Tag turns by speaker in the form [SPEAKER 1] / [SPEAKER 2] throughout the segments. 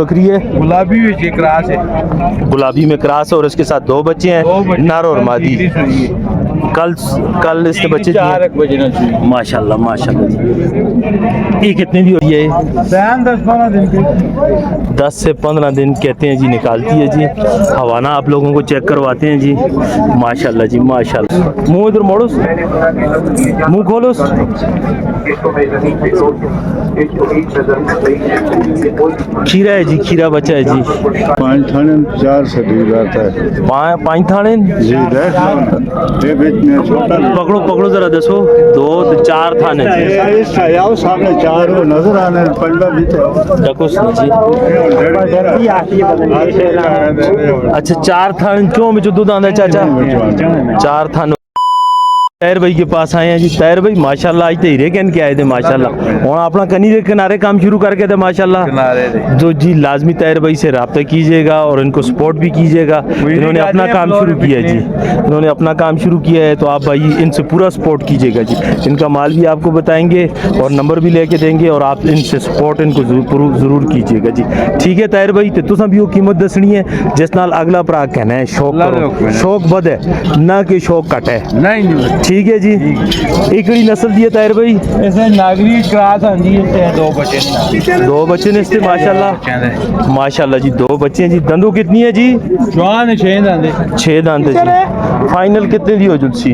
[SPEAKER 1] बकरी है?
[SPEAKER 2] गुलाबी में क्रॉस है।
[SPEAKER 1] गुलाबी में क्रॉस है और इसके साथ 2 बच्चे हैं, नर और मादी। कल इसके बच्चे दिए। माशाल्लाह माशाल्लाह जी। ये कितने दी होती है?
[SPEAKER 2] 10-15 दिन के।
[SPEAKER 1] 10 से 15 दिन कहते हैं जी निकालती है जी। हवाना आप लोगों को चेक करवाते हैं जी। माशाल्लाह जी माशाल्लाह। मुंह इधर मोड़ो, मुंह खोलो। खीरा है जी, खीरा बच्चा है जी।
[SPEAKER 2] 5 थाने 4 से दूर आता है।
[SPEAKER 1] 5 थाने
[SPEAKER 2] जी ये बीच में छोटा
[SPEAKER 1] पकड़ो पकड़ो जरा, दसो 2 4 थाने
[SPEAKER 2] सामने 4 नजर आने
[SPEAKER 1] देखो जी। अच्छा 4 थाने क्यों में जो दूध आंदा चाचा? 4 थाने। ताहिर भाई के पास आए हैं जी। ताहिर भाई माशाल्लाह आज तो हीरे कहन के आए थे माशाल्लाह। और अपना कनी के किनारे काम शुरू करके थे माशाल्लाह। जो जी लाजमी ताहिर भाई से रब्ता कीजिएगा और इनको सपोर्ट भी कीजिएगा। इन्होंने अपना काम शुरू किया है जी, इन्होंने अपना काम शुरू किया है, तो आप भाई इनसे पूरा सपोर्ट कीजिएगा जी। इनका माल भी आपको बताएंगे और नंबर भी लेके देंगे और आप इनसे सपोर्ट इनको जरूर कीजिएगा जी। ठीक है ताहिर भाई, तो तुम भी वो कीमत दसनी है जिस नाल अगला भरा कहना है शौक बद है ना कि शौक घट है।
[SPEAKER 2] नहीं
[SPEAKER 1] ठीक है जी। एकड़ी नस्ल दी है ताहिर भाई?
[SPEAKER 2] ऐसे नागरी क्रॉस आंदी है। 2 बच्चे
[SPEAKER 1] 2 बच्चे ने इससे माशाल्लाह माशाल्लाह जी। 2 बच्चे हैं जी। दंदू कितनी है जी?
[SPEAKER 2] जवान 6 दांदे।
[SPEAKER 1] 6 दांते जी। फाइनल कितने दी हो जुलसी?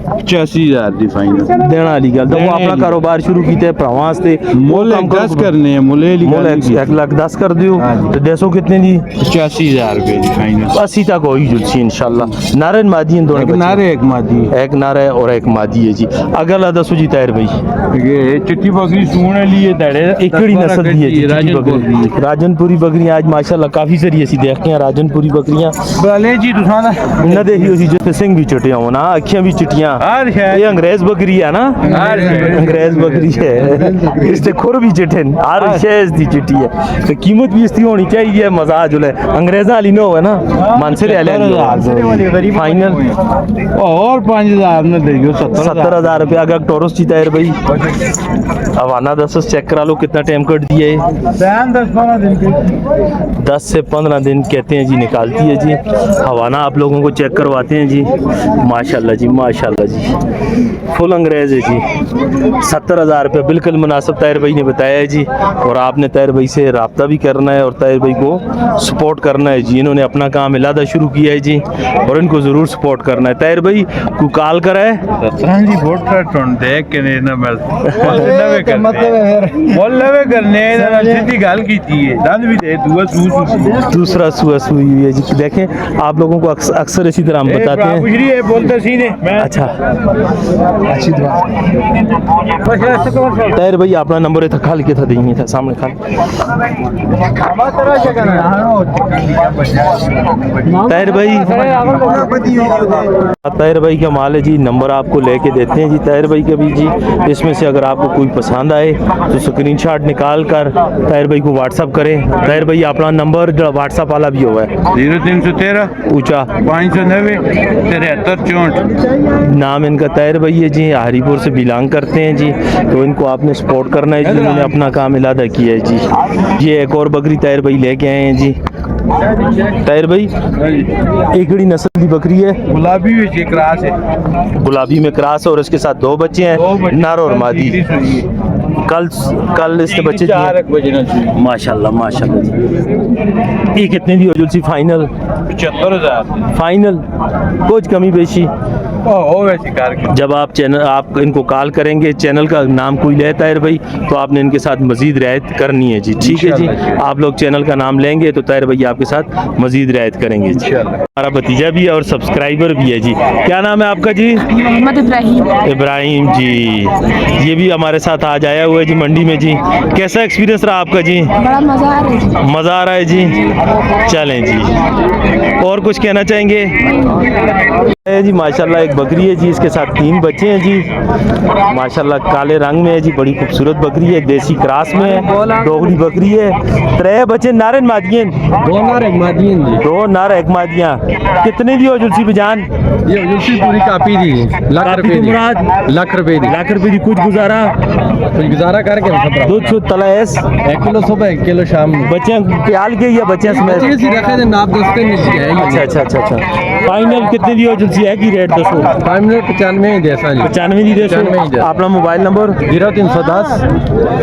[SPEAKER 2] 85,000 दी फाइनल
[SPEAKER 1] देना वाली गल। तो वो अपना कारोबार शुरू कीते भरावां वास्ते
[SPEAKER 2] मुल 10 करने हैं। मुल
[SPEAKER 1] 1 लाख 10 कर दियो तो देसो कितने दी?
[SPEAKER 2] 85,000 रुपए दी फाइनल।
[SPEAKER 1] 80 तक होगी जुलसी इंशाल्लाह। नारन मादी हैं दोनों?
[SPEAKER 2] नारे एक मादी,
[SPEAKER 1] एक नारा है और एक मादी है जी। अगला दसो जी ताहिर भाई।
[SPEAKER 2] ये चिट्टी बकरी सूने लिए दड़े
[SPEAKER 1] एकड़ी नस्ल दी है जी बकरी। राजनपुरी बकरियां आज माशाल्लाह काफी सारी ऐसी देखते हैं राजनपुरी बकरियां।
[SPEAKER 2] भले जी तुसाना
[SPEAKER 1] न देखी उसी जो सिंह भी चिट्टे हो ना, अखियां भी चिट्टियां। ये अंग्रेज बकरी है ना? अंग्रेज बकरी है, इससे खुर भी चिट्टे हर शेष दी चिट्टी है। तो कीमत भी इसकी होनी चाहिए। मजा जुले अंग्रेजा वाली नो है ना, मानसरे वाले फाइनल
[SPEAKER 2] और 5,000 में दे दो।
[SPEAKER 1] 70,000 रुपया अगर टोरस जी ताहिर भाई। अब आना 10 चेक करा लो कितना टाइम कट दिया है।
[SPEAKER 2] 10-15 दिन के।
[SPEAKER 1] 10 से 15 दिन कहते हैं जी निकालती है जी। हवाना आप लोगों को चेक करवाते हैं जी। माशाल्लाह जी माशाल्लाह जी। फुल अंग्रेज है जी। 70,000 रुपये बिल्कुल मुनासिब ताहिर भाई ने बताया है जी। और आपने ताहिर भाई से रब्ता भी करना है और ताहिर भाई को सपोर्ट करना है जी। इन्होंने अपना काम इलादा शुरू किया है जी और इनको ज़रूर सपोर्ट करना है। ताहिर भाई को कॉल करा है
[SPEAKER 2] जी वोट कर देख के नहीं ना बस बोलवे करने सीधी गाल की थी है। दान भी दे
[SPEAKER 1] दूसरा सुआ सुई हुई है जी। देखें आप लोगों को अक्सर इसी तरह हम बताते हैं।
[SPEAKER 2] बोलते सीने
[SPEAKER 1] अच्छा अच्छी दुआ। ताहिर भाई अपना नंबर था खाल के था देंगे था सामने खाल। ताहिर भाई ताहिर भाई का माल है जी। नंबर आपको लेके देते हैं जी ताहिर भाई के भी जी। इसमें से अगर आपको कोई पसंद आए तो स्क्रीनशॉट निकाल कर ताहिर भाई को व्हाट्सअप करें। ताहिर भाई अपना नंबर जो व्हाट्सअप वाला भी हुआ है
[SPEAKER 2] 0313
[SPEAKER 1] ऊंचा
[SPEAKER 2] 590 7364।
[SPEAKER 1] नाम इनका ताहिर भाई है जी। हरीपुर से बिलोंग करते हैं जी। तो इनको आपने सपोर्ट करना है जी। इन्होंने अपना काम इलादा किया है जी। ये एक और बकरी ताहिर भाई लेके आए हैं जी। ताहिर भाई एकड़ी नस्ल की बकरी है?
[SPEAKER 2] गुलाबी में क्रॉस है।
[SPEAKER 1] गुलाबी में क्रॉस है और इसके साथ 2 बच्चे हैं, नर और मादी। कल इसके बच्चे दिए। माशाल्लाह माशाल्लाह जी। ये कितने दी हो जुलसी फाइनल?
[SPEAKER 2] 75,000
[SPEAKER 1] फाइनल। कुछ कमी बेशी जब आप इनको कॉल करेंगे चैनल का नाम कोई ले ताहिर भाई तो आपने इनके साथ मजीद रियायत करनी है जी। ठीक है जी। आप लोग चैनल का नाम लेंगे तो ताहिर भाई आपके साथ मजीद रियायत करेंगे जी। हमारा भतीजा भी है और सब्सक्राइबर भी है जी। क्या नाम है आपका जी?
[SPEAKER 3] मोहम्मद इब्राहिम।
[SPEAKER 1] इब्राहिम जी। ये भी हमारे साथ आज आया हुआ है जी मंडी में जी। कैसा एक्सपीरियंस रहा आपका जी?
[SPEAKER 3] बड़ा मजा आ रहा है।
[SPEAKER 1] मज़ा आ रहा है जी। चलें जी। और कुछ कहना चाहेंगे? जी माशाल्लाह एक एक बकरी है जी, इसके साथ 3 बच्चे हैं जी माशाल्लाह, काले रंग में है जी, बड़ी खूबसूरत बकरी है, देसी क्रॉस में है, डोगरी बकरी है। 3 बच्चे नारन मादियन,
[SPEAKER 2] 2 नर एक मादियन जी।
[SPEAKER 1] 2 नर एक मादियाँ। कितने दी हो जुलसी बजान?
[SPEAKER 2] ये यूसी पूरी कापी दी, लाख रुपए दी, लाख रुपए दी,
[SPEAKER 1] लाख रुपए दी। कुछ गुजारा
[SPEAKER 2] करके
[SPEAKER 1] दूध शुद्ध तलाश
[SPEAKER 2] 1 किलो सुबह 1 किलो शाम में
[SPEAKER 1] बच्चे प्याल के या बच्चे समेत?
[SPEAKER 2] सी रखे थे नाप दोस्ते नहीं है।
[SPEAKER 1] अच्छा। फाइनल कितने दी हो जुलसी है की रेट दसो?
[SPEAKER 2] 5 मिनट 95 देसा जी,
[SPEAKER 1] 95 दी दसो।
[SPEAKER 2] 95 दे।
[SPEAKER 1] अपना मोबाइल नंबर
[SPEAKER 2] 0310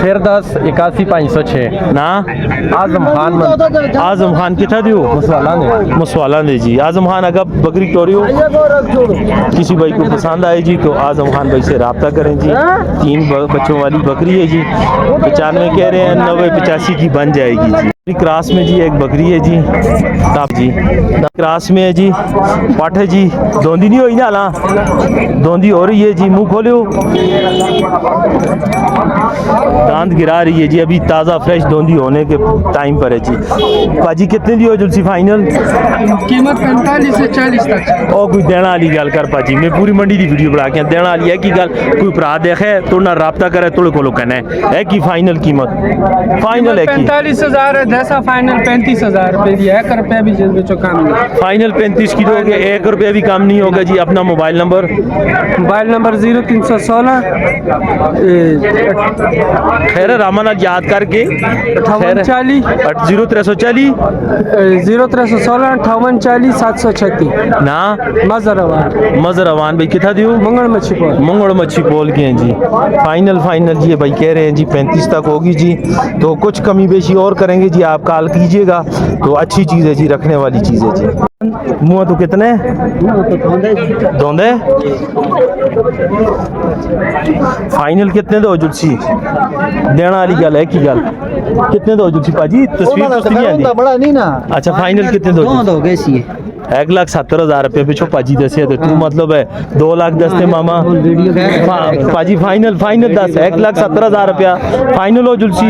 [SPEAKER 2] फिर 10 81 506
[SPEAKER 1] ना?
[SPEAKER 2] आजम
[SPEAKER 1] खान कितना दियो? मसवाला ने जी। आजम खान अगर बकरी टोरियो किसी भाई को पसंद आए जी तो आजम खान भाई से रब्ता करें जी। 3 बच्चों वाली बकरी है जी, 95 कह रहे हैं, 90-85 की बन जाएगी जी। क्रास में जी एक बकरी है जी, ताप जी क्रास में है जी, पाठ है जी, धोंदी नहीं हुई ना ला, धोंदी हो रही है जी, मुंह खोलो, दांत गिरा रही है जी, अभी ताज़ा फ्रेश धोंदी होने के टाइम पर है जी। पाजी कितने दी हो जुलसी फाइनल?
[SPEAKER 4] कीमत 45 से 40 तक।
[SPEAKER 1] और कोई देना वाली गल कर पाजी, मैं पूरी मंडी की वीडियो बना के देना वाली है कि गल कोई भरा देखे तो ना रब्ता करे तो को कहना है कि फाइनल कीमत फाइनल है कि
[SPEAKER 4] 45,000 है, जैसा फाइनल 35,000 रुपए दिया, 1 रुपया भी जिस बच्चों काम नहीं।
[SPEAKER 1] फाइनल 35 की दोगे, 1 रुपया भी काम नहीं होगा जी। अपना मोबाइल नंबर
[SPEAKER 4] 0316
[SPEAKER 1] खैर रामान याद करके
[SPEAKER 4] 5840
[SPEAKER 1] 0340
[SPEAKER 4] 0316 5840 736
[SPEAKER 1] ना
[SPEAKER 4] मजर
[SPEAKER 1] अवान भाई कितना दियो? मंगल मच्छी पोल के हैं जी। फाइनल जी भाई कह रहे हैं जी 35 तक होगी जी, तो कुछ कमी बेशी और करेंगे जी, आप कॉल कीजिएगा। तो अच्छी चीज़ है जी, रखने वाली चीज़ है जी। मुँह तो कितने धोंदे? फाइनल कितने दो जुलसी देना वाली गल है कि गल कितने दो जुलसी पाजी? तस्वीर नहीं आती
[SPEAKER 2] बड़ा नहीं ना।
[SPEAKER 1] अच्छा फाइनल कितने दो? 1,70,000 रुपये पिछो पाजी दसे तो तू मतलब है 2 लाख दसते मामा पाजी। फाइनल 10 1,70,000 रुपया फाइनल हो जुलसी।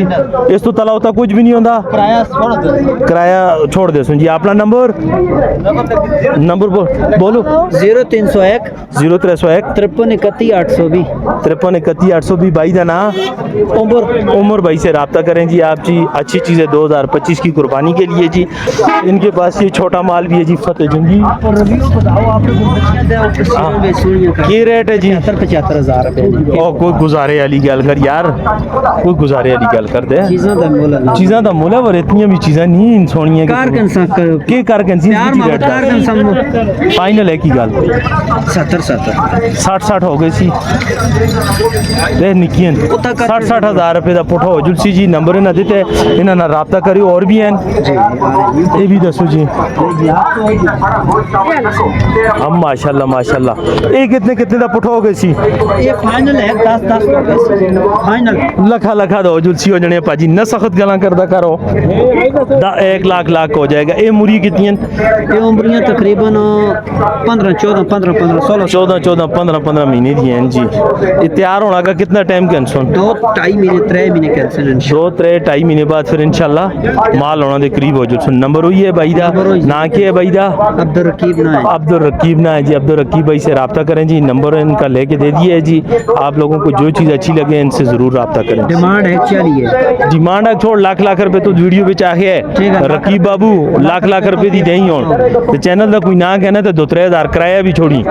[SPEAKER 1] इस तो तला होता कुछ भी नहीं होता, किराया छोड़ दे सुन जी। अपना नंबर बोलो
[SPEAKER 2] 0301
[SPEAKER 1] 0301
[SPEAKER 2] 53 31 820
[SPEAKER 1] 53 31 820। भाई का नाम उमर भाई से रब्ता करें जी। आप जी अच्छी चीज़ है 2025 की कुर्बानी के लिए जी। इनके पास ये छोटा माल भी है जी, फतेह जंगी। ये रेट है जी 75,000 रुपये। और कोई गुजारे वाली गल कर यार, कोई गुजारे वाली गल कर दे। चीज़ां दा मुल है पर इतनी भी चीज़ां नहीं सोनियां के फाइनल है की गल 60 हो गई सी निकियन 60,000 रुपये का पुठा हो जुलसी जी। नंबर इन्हें दिते, इन्हें ना रब्ता करियो। और भी हैं ये भी दसो जी। हम माशाल्लाह ये कितने का पुठा हो गई सी?
[SPEAKER 2] ये फाइनल है 10 हो गए फाइनल।
[SPEAKER 1] लखा दो जुलसी हो जाने पाजी, न सख्त गला करदा करो 1 लाख हो जाएगा। ये मुरी कितनी हैं?
[SPEAKER 2] ये उम्रियां तकरीबन
[SPEAKER 1] 15 महीने दी हैं जी। ये तैयार होना का कितना टाइम कैंसन?
[SPEAKER 2] 2-2.5 महीने 3 महीने कैंसन
[SPEAKER 1] 2-3-2.5 महीने बाद फिर इंशाल्लाह माल होना दे करीब हो जो। नंबर हुई है भाई दा ना के है भाई दा? अब्दुल रकीब ना है जी। अब्दुल रकीब भाई से रब्ता करें जी। नंबर इनका लेके दे दिए है जी। आप लोगों को जो चीज़ अच्छी लगे इनसे ज़रूर रब्ता करें।
[SPEAKER 2] डिमांड है
[SPEAKER 1] डिमांड है छोड़ लाख रुपए तो वीडियो पे चाहे है रकीब बाबू लाख रुपए दी नहीं हो तो चैनल का कोई ना कहना तो 2-3 हज़ार किराया भी छोड़ी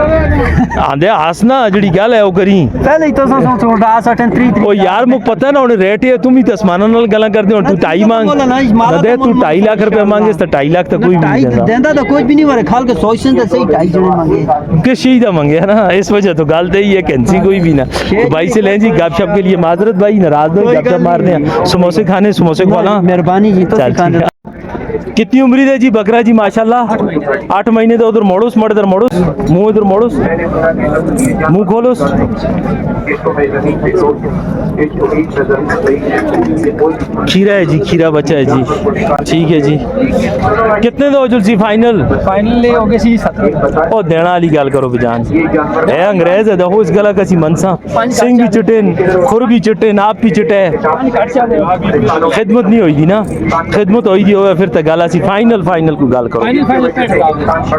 [SPEAKER 1] आंदे हसना जी गल है वो करी
[SPEAKER 2] पहले तो
[SPEAKER 1] ओ यार मुझे पता है ना उन्हें रेट है तुम ही तस्माना नाल गल्ला करदे हो। तू 2.5 मांग दे, तू 2.5 लाख रुपए मांगे तो 2.5 लाख तक कोई भी नहीं
[SPEAKER 2] देंदा तो कुछ भी नहीं वाले खाल के सोचन तो सही 2.5 जने मांगे
[SPEAKER 1] किस चीज दा मांगे है ना। इस वजह तो गल ही है कैंसी कोई भी ना। तो भाई से लें जी गपशप के लिए माजरत भाई नाराज हो गपशप मारने हैं। समोसे खाने समोसे खवाना
[SPEAKER 2] मेहरबानी जी। तो
[SPEAKER 1] कितनी उम्र है जी बकरा जी? माशाल्लाह 8 महीने तो उधर मोड़ूस मर इधर मोड़ूस मुंह इधर मोड़ूस मुंह खोलोस। खीरा है जी, खीरा बच्चा है जी। ठीक है जी कितने दो जुलसी फाइनल
[SPEAKER 4] हो गए सी 70।
[SPEAKER 1] ओ देना वाली गल करो बजान ए अंग्रेज है देखो इस गला कसी मनसा सिंह भी चटे खुर भी चटे नाप भी चटे खिदमत नहीं होगी ना। खिदमत होगी होवे फिर तो गल असी फाइनल कोई गल करो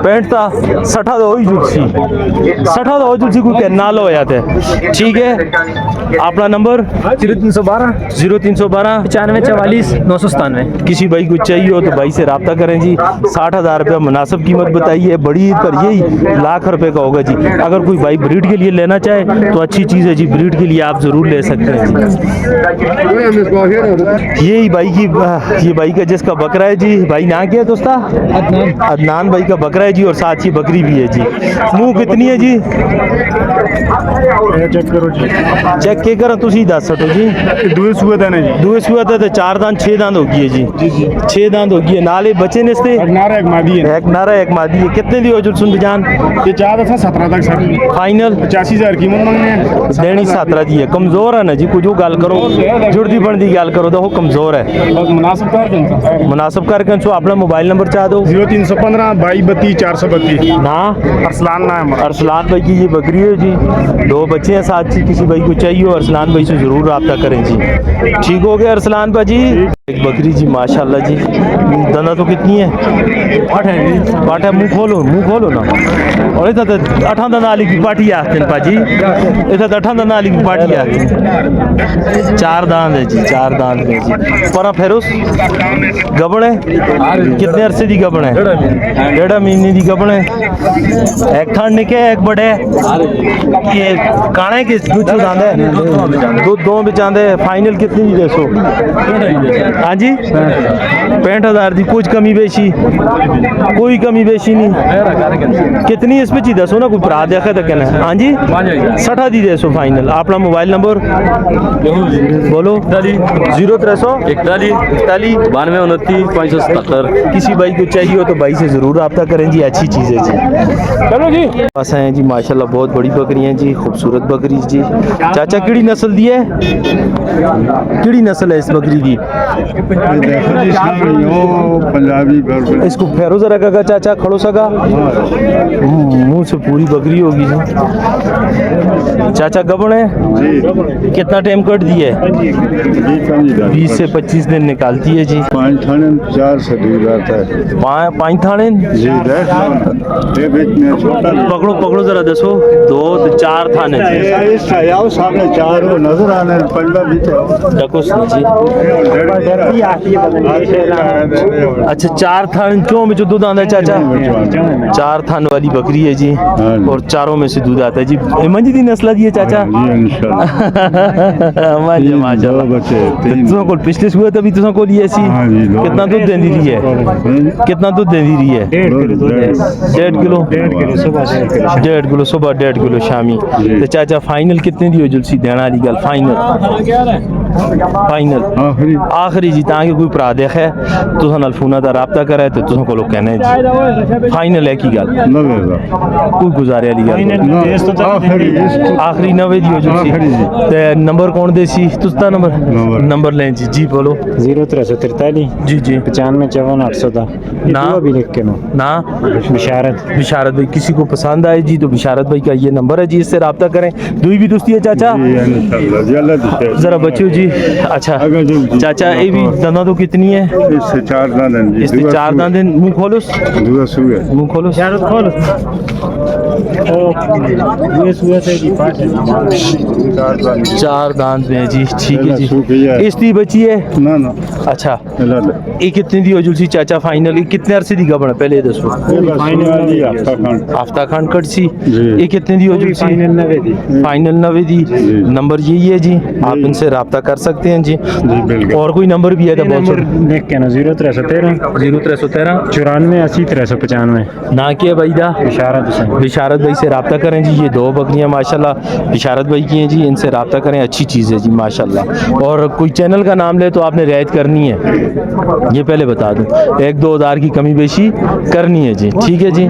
[SPEAKER 1] पैंट ता 60 दा होई जुलसी 60 दा हो जुलसी कोई कहना लो होया थे ठीक है अपना नंबर
[SPEAKER 2] 0312
[SPEAKER 1] 9344
[SPEAKER 2] 997
[SPEAKER 1] किसी भाई को चाहिए हो तो भाई से रब्ता करें जी 60,000 रुपया मुनासिब कीमत बताइए बड़ी ईद पर यही लाख रुपए का होगा जी अगर कोई भाई ब्रीड के लिए लेना चाहे तो अच्छी चीज़ है जी ब्रीड के लिए आप ज़रूर ले सकते हैं जी यही भाई की ये भाई का जिसका बकरा है जी भाई ना क्या है दोस्ता अदनान भाई का बकरा है जी और साथ ही बकरी भी है जी मुँह कितनी है जी चेक के करो तुसी दस सटो जी
[SPEAKER 5] दूए सूए दाने जी
[SPEAKER 1] दूए सुआ था तो 4 दांत 6 दांत हो गई है जी 6 दांत हो गई है नाले बचे ने इसते
[SPEAKER 5] नारा एक मादी है
[SPEAKER 1] एक नारा एक मादी है कितने दी हो जो सुन जान
[SPEAKER 5] ये चाहता था 17 तक सर
[SPEAKER 1] फाइनल
[SPEAKER 5] 85,000 कीमत मांगने
[SPEAKER 1] देनी 17 दी है कमजोर है ना जी कुछ गल करो जुड़दी बनदी गल करो तो वो कमजोर है
[SPEAKER 5] बस मुनासिब कर दें
[SPEAKER 1] मुनासिब करके सो अपना मोबाइल नंबर चाह दो
[SPEAKER 5] 0315 2232 432
[SPEAKER 1] ना
[SPEAKER 5] अरसलान नाम है
[SPEAKER 1] अरसलान भाई की ये बकरी है जी 2 बच्चे हैं साथ जी किसी भाई को चाहिए हो अरसलान भाई से जरूर रब्ता करें जी ठीक हो गया अरसलान भाजी एक बकरी जी माशाल्लाह जी दंदा तो कितनी है पाठ है मुंह खोलो ना और इधर तो 8 दंदा वाली की पार्टी आते हैं पाजी इधर तो 8 दंदा वाली की पार्टी आती है 4 दांत है जी 4 दांत है जी पर फेरोस गबड़ है कितने अरसे दी गबड़ है 1.5 महीने दी गबड़ है एक थान ने क्या एक बड़े ये काने के दूध दांत है दो बेचांदे फाइनल कितनी दी दसो हाँ जी 65,000 दी कुछ कमी बेशी कोई कमी बेशी नहीं कितनी इस पे चीज दसो ना कोई भरा देखा तो कहना हाँ जी 60 दी दसो फाइनल अपना मोबाइल नंबर बोलो 0341 किसी भाई को चाहिए हो तो भाई से जरूर रब्ता करें जी अच्छी चीज़ है जी चलो जी बस हैं जी माशाल्लाह बहुत बड़ी बकरी हैं जी खूबसूरत बकरी जी चाचा किड़ी नस्ल दी है किड़ी नस्ल है इस बकरी की
[SPEAKER 5] पंजाबी
[SPEAKER 1] इसको फेरो जरा का चाचा खड़ो सका मुंह से पूरी बकरी होगी जी चाचा गबन है कितना टाइम कट दिए 20 से 25 दिन निकालती है जी
[SPEAKER 5] 5 थाने 4 से दूर आता है
[SPEAKER 1] 5 थाने
[SPEAKER 5] जी ये बीच में छोटा
[SPEAKER 1] पकड़ो जरा दसो 2 तो 4 थाने
[SPEAKER 5] आओ सामने 4 हो नजर आने पंडा भी तो
[SPEAKER 1] डकुस जी अच्छा 4 थान क्यों में जो दूध आता है चाचा 4 थान वाली बकरी है जी और चारों में से दूध आता है जी मंजी दी नस्ल दी है चाचा माशाल्लाह तुम को पिछले सुबह तभी तुम को लिए ऐसी कितना दूध देंदी रही है कितना दूध देंदी रही है 1.5 किलो सुबह 1.5 किलो शामी तो चाचा फाइनल कितने दी हो जुलसी देना वाली गल फाइनल आखिरी जी ताकि कोई भरा देखे तुसा नाल फोना दा रब्ता करे तो तुसा को कहना है जी फाइनल है की गल कोई गुजारे वाली गल आखिरी 90 दी हो जुलसी ते नंबर कौन दे सी तुस्ता नंबर लें जी बोलो
[SPEAKER 6] 0343
[SPEAKER 1] जी
[SPEAKER 6] 95 54 810
[SPEAKER 1] ना
[SPEAKER 6] भी लिख के नो
[SPEAKER 1] ना
[SPEAKER 6] बिशारत
[SPEAKER 1] भाई किसी को पसंद आए जी तो बिशारत भाई का ये नंबर है जी इससे रब्ता करें दुई भी दोस्ती है चाचा जरा बच्चों जी अच्छा चाचा ये भी दंदा तो कितनी है
[SPEAKER 5] इससे 4 दाने
[SPEAKER 1] इससे 4 दांत मुंह खोलो मुंह खोलो चार दांत में जी ठीक है जी इसकी बची है
[SPEAKER 5] ना ना
[SPEAKER 1] अच्छा ये कितनी दी हो जुलसी चाचा फाइनल ये कितने अरसे दी गबन पहले ये दसो हफ्ता खंड कट सी ये कितने दी हो जुलसी फाइनल 90 दी नंबर यही है जी आप इनसे रब्ता कर सकते हैं जी और कोई नंबर भी है तो बहुत
[SPEAKER 6] लिख के नो 0313 94 80 395
[SPEAKER 1] ना किया भाई दा बिशारत भाई से रब्ता करें जी ये 2 बकरियां माशाल्लाह बिशारत भाई की हैं जी इनसे रब्ता करें अच्छी चीज़ है जी माशाल्लाह और कोई चैनल का नाम ले तो आपने रियायत करनी है ये पहले बता दूं 1-2 हज़ार की कमी बेशी करनी है जी ठीक है जी।